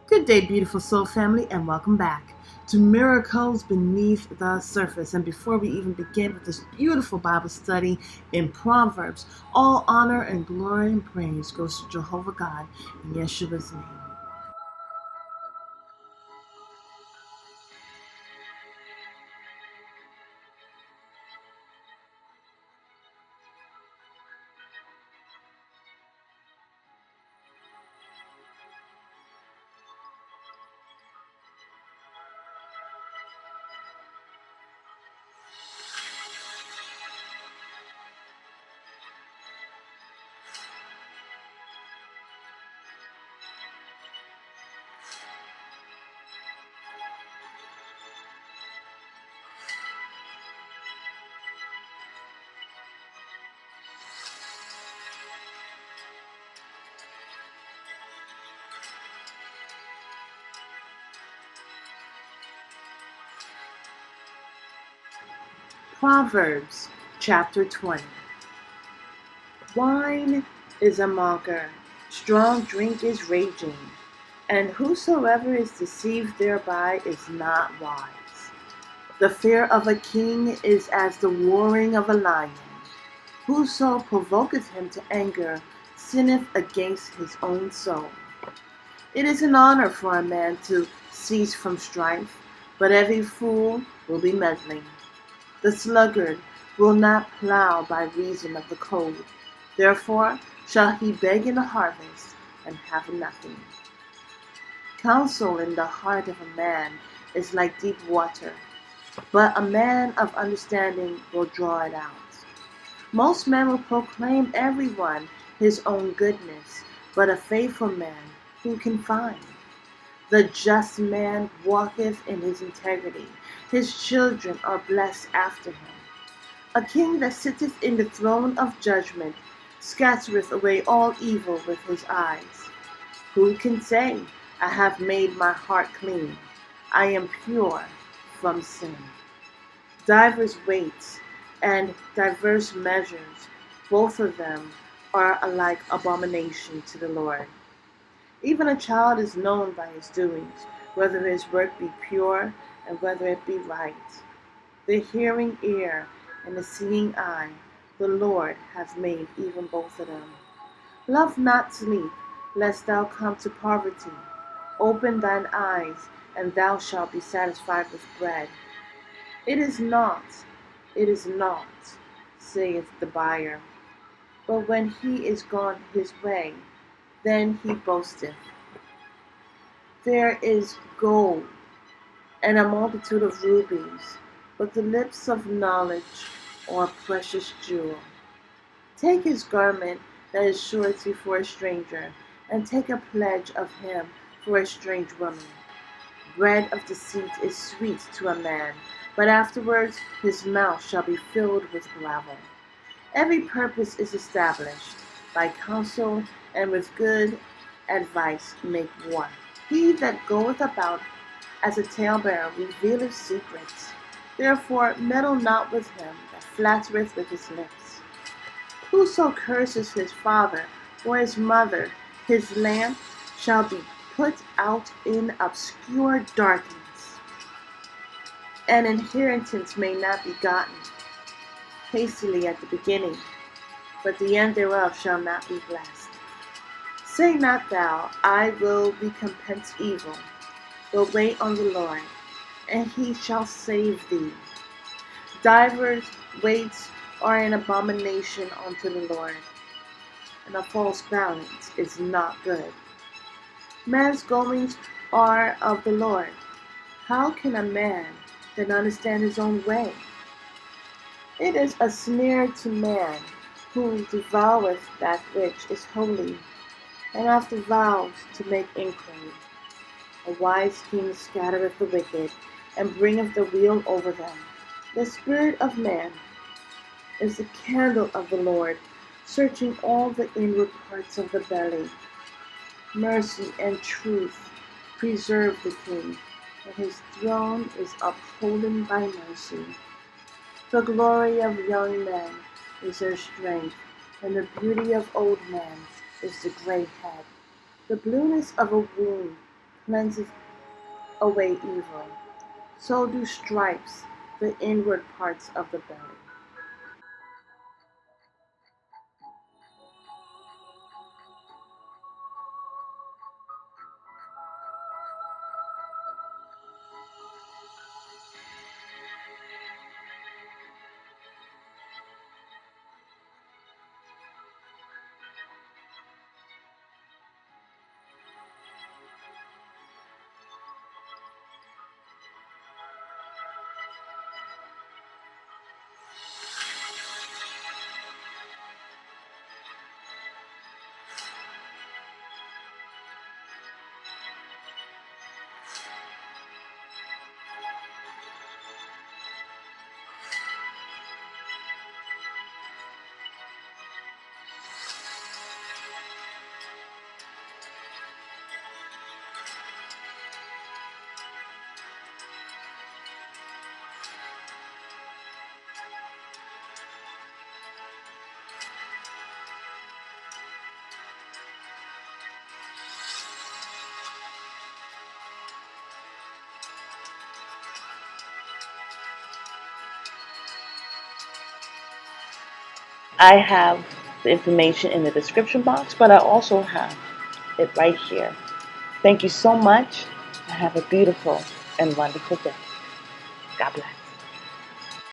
Good day, beautiful soul family, and welcome back to Miracles Beneath the Surface. And before we even begin with this beautiful Bible study in Proverbs, all honor and glory and praise goes to Jehovah God in Yeshua's name. Proverbs chapter 20. Wine is a mocker, strong drink is raging, and whosoever is deceived thereby is not wise. The fear of a king is as the roaring of a lion. Whoso provoketh him to anger sinneth against his own soul. It is an honor for a man to cease from strife, but every fool will be meddling. The sluggard will not plow by reason of the cold. Therefore shall he beg in the harvest and have nothing. Counsel in the heart of a man is like deep water, but a man of understanding will draw it out. Most men will proclaim everyone his own goodness, but a faithful man who can find? The just man walketh in his integrity. His children are blessed after him. A king that sitteth in the throne of judgment scattereth away all evil with his eyes. Who can say, I have made my heart clean, I am pure from sin? Divers weights and diverse measures, both of them are alike abomination to the Lord. Even a child is known by his doings, whether his work be pure and whether it be right. The hearing ear and the seeing eye, the Lord hath made even both of them. Love not sleep, lest thou come to poverty. Open thine eyes, and thou shalt be satisfied with bread. It is not, saith the buyer. But when he is gone his way, then he boasteth. There is gold and a multitude of rubies, but the lips of knowledge are a precious jewel. Take his garment that is surety for a stranger, and take a pledge of him for a strange woman. Bread of deceit is sweet to a man, but afterwards his mouth shall be filled with gravel. Every purpose is established by counsel, and with good advice make war. He that goeth about as a talebearer revealeth secrets. Therefore meddle not with him that flattereth with his lips. Whoso curses his father or his mother, his lamp shall be put out in obscure darkness. An inheritance may not be gotten hastily at the beginning, but the end thereof shall not be blessed. Say not thou, I will recompense evil, but wait on the Lord, and he shall save thee. Divers weights are an abomination unto the Lord, and a false balance is not good. Man's goings are of the Lord. How can a man then understand his own way? It is a snare to man who devoureth that which is holy, and after vows to make inquiry. A wise king scattereth the wicked, and bringeth the wheel over them. The spirit of man is the candle of the Lord, searching all the inward parts of the belly. Mercy and truth preserve the king, and his throne is upholden by mercy. The glory of young men is their strength, and the beauty of old men is the gray head. The blueness of a womb cleanseth away evil. So do stripes the inward parts of the belly. I have the information in the description box, but I also have it right here. Thank you so much, and have a beautiful and wonderful day. God bless.